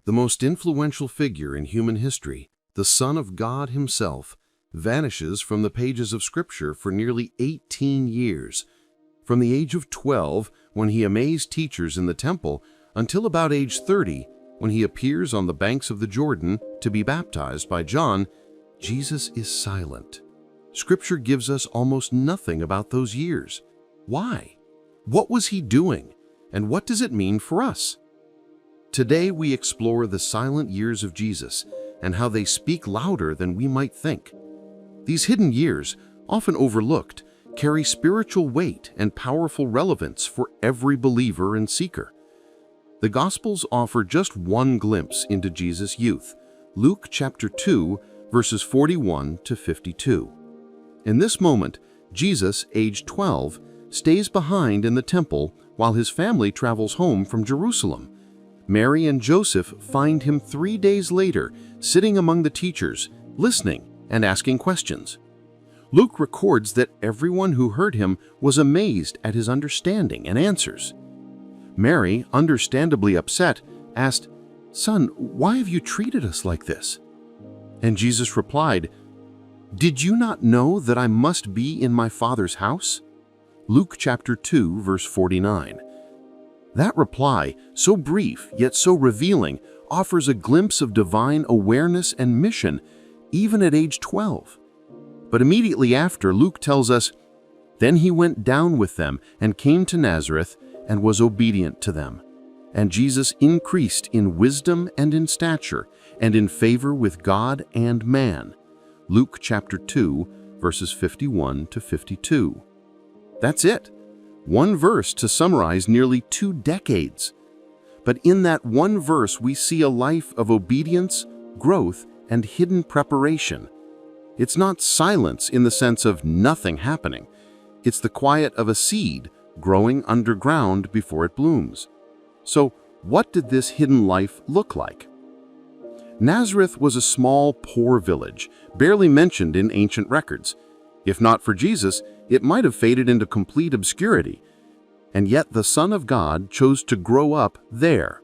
The most influential figure in human history, the Son of God himself, vanishes from the pages of Scripture for nearly 18 years. From the age of 12, when he amazed teachers in the temple, until about age 30, when he appears on the banks of the Jordan to be baptized by John, Jesus is silent. Scripture gives us almost nothing about those years. Why? What was he doing? And what does it mean for us? Today we explore the silent years of Jesus and how they speak louder than we might think. These hidden years, often overlooked, carry spiritual weight and powerful relevance for every believer and seeker. The Gospels offer just one glimpse into Jesus' youth, Luke chapter 2, verses 41 to 52. In this moment, Jesus, aged 12, stays behind in the temple while his family travels home from Jerusalem. Mary and Joseph find him 3 days later, sitting among the teachers, listening and asking questions. Luke records that everyone who heard him was amazed at his understanding and answers. Mary, understandably upset, asked, "Son, why have you treated us like this?" And Jesus replied, "Did you not know that I must be in my Father's house?" Luke chapter 2, verse 49. That reply, so brief yet so revealing, offers a glimpse of divine awareness and mission, even at age 12. But immediately after, Luke tells us, "Then he went down with them and came to Nazareth and was obedient to them. And Jesus increased in wisdom and in stature and in favor with God and man." Luke chapter 2, verses 51 to 52. That's it. One verse to summarize nearly 2 decades. But in that one verse, we see a life of obedience, growth, and hidden preparation. It's not silence in the sense of nothing happening. It's the quiet of a seed growing underground before it blooms. So, what did this hidden life look like? Nazareth was a small, poor village, barely mentioned in ancient records. If not for Jesus, it might have faded into complete obscurity. And yet the Son of God chose to grow up there.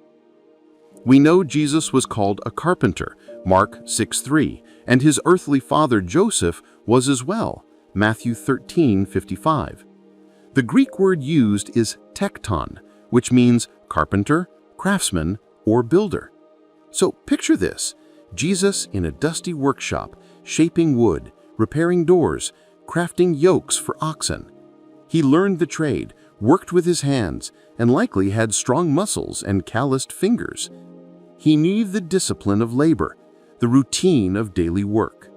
We know Jesus was called a carpenter, Mark 6:3, and his earthly father Joseph was as well, Matthew 13:55. The Greek word used is tekton, which means carpenter, craftsman, or builder. So picture this: Jesus in a dusty workshop, shaping wood, repairing doors, crafting yokes for oxen. He learned the trade, worked with his hands, and likely had strong muscles and calloused fingers. He knew the discipline of labor, the routine of daily work.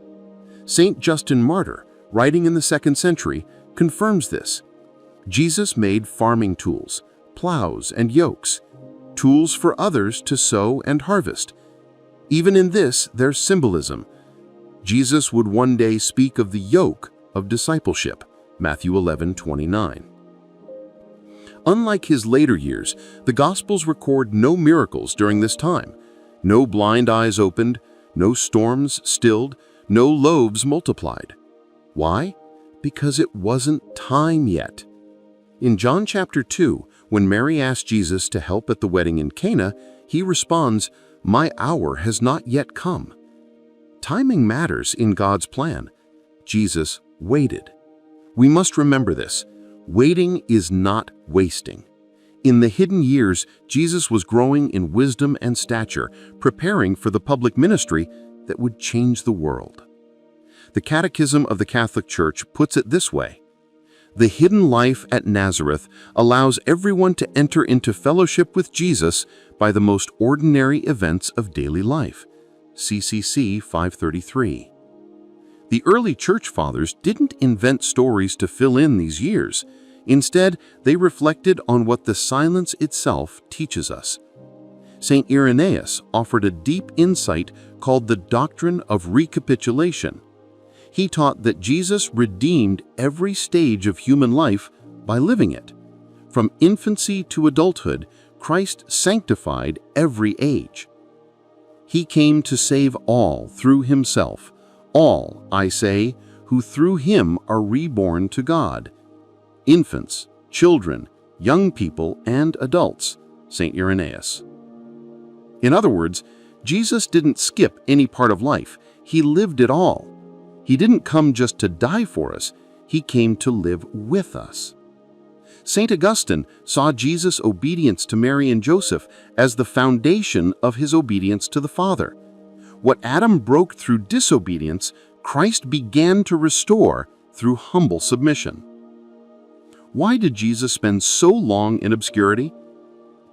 Saint Justin Martyr, writing in the 2nd century, confirms this. Jesus made farming tools, plows and yokes, tools for others to sow and harvest. Even in this, there's symbolism. Jesus would one day speak of the yoke of discipleship, Matthew 11:29. Unlike his later years, the Gospels record no miracles during this time. No blind eyes opened, no storms stilled, no loaves multiplied. Why? Because it wasn't time yet. In John chapter 2, when Mary asked Jesus to help at the wedding in Cana, he responds, "My hour has not yet come." Timing matters in God's plan. Jesus waited. We must remember this. Waiting is not wasting. In the hidden years, Jesus was growing in wisdom and stature, preparing for the public ministry that would change the world. The Catechism of the Catholic Church puts it this way: "The hidden life at Nazareth allows everyone to enter into fellowship with Jesus by the most ordinary events of daily life." CCC 533. The early church fathers didn't invent stories to fill in these years. Instead, they reflected on what the silence itself teaches us. St. Irenaeus offered a deep insight called the doctrine of recapitulation. He taught that Jesus redeemed every stage of human life by living it. From infancy to adulthood, Christ sanctified every age. He came to save all through himself, all, I say, who through him are reborn to God. Infants, children, young people, and adults, St. Irenaeus. In other words, Jesus didn't skip any part of life. He lived it all. He didn't come just to die for us. He came to live with us. St. Augustine saw Jesus' obedience to Mary and Joseph as the foundation of his obedience to the Father. What Adam broke through disobedience, Christ began to restore through humble submission. Why did Jesus spend so long in obscurity?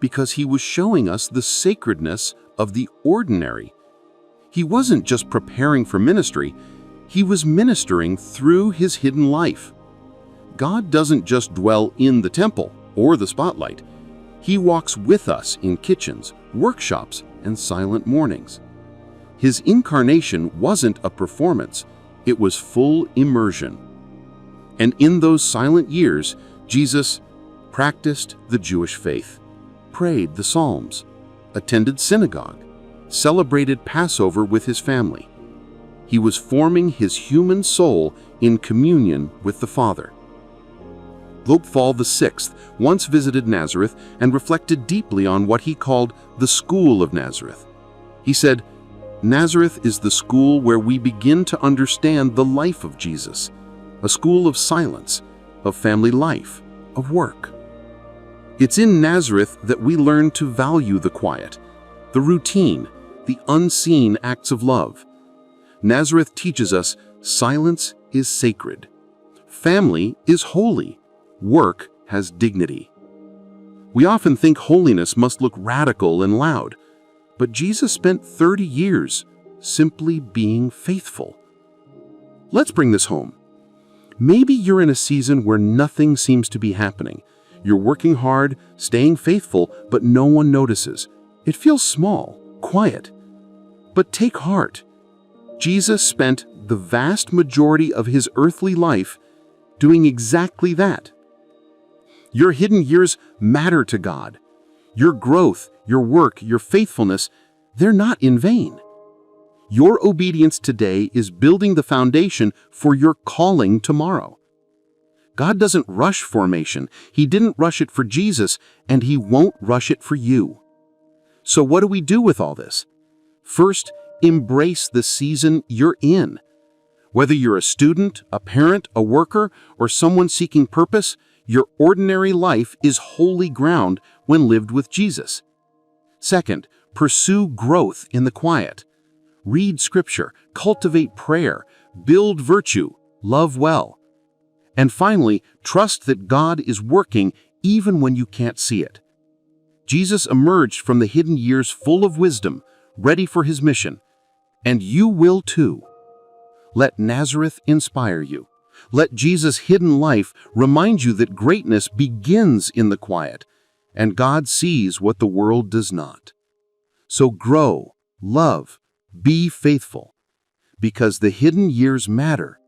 Because he was showing us the sacredness of the ordinary. He wasn't just preparing for ministry, he was ministering through his hidden life. God doesn't just dwell in the temple or the spotlight. He walks with us in kitchens, workshops, and silent mornings. His incarnation wasn't a performance, it was full immersion. And in those silent years, Jesus practiced the Jewish faith, prayed the Psalms, attended synagogue, celebrated Passover with his family. He was forming his human soul in communion with the Father. Pope Paul VI once visited Nazareth and reflected deeply on what he called the school of Nazareth. He said, "Nazareth is the school where we begin to understand the life of Jesus, a school of silence, of family life, of work." It's in Nazareth that we learn to value the quiet, the routine, the unseen acts of love. Nazareth teaches us silence is sacred, family is holy, work has dignity. We often think holiness must look radical and loud, but Jesus spent 30 years simply being faithful. Let's bring this home. Maybe you're in a season where nothing seems to be happening. You're working hard, staying faithful, but no one notices. It feels small, quiet. But take heart. Jesus spent the vast majority of his earthly life doing exactly that. Your hidden years matter to God. Your growth, your work, your faithfulness, they're not in vain. Your obedience today is building the foundation for your calling tomorrow. God doesn't rush formation. He didn't rush it for Jesus, and he won't rush it for you. So what do we do with all this? First, embrace the season you're in. Whether you're a student, a parent, a worker, or someone seeking purpose, your ordinary life is holy ground when lived with Jesus. Second, pursue growth in the quiet. Read scripture, cultivate prayer, build virtue, love well. And finally, trust that God is working even when you can't see it. Jesus emerged from the hidden years full of wisdom, ready for his mission. And you will too. Let Nazareth inspire you. Let Jesus' hidden life remind you that greatness begins in the quiet, and God sees what the world does not. So grow, love, be faithful, because the hidden years matter,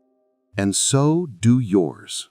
and so do yours.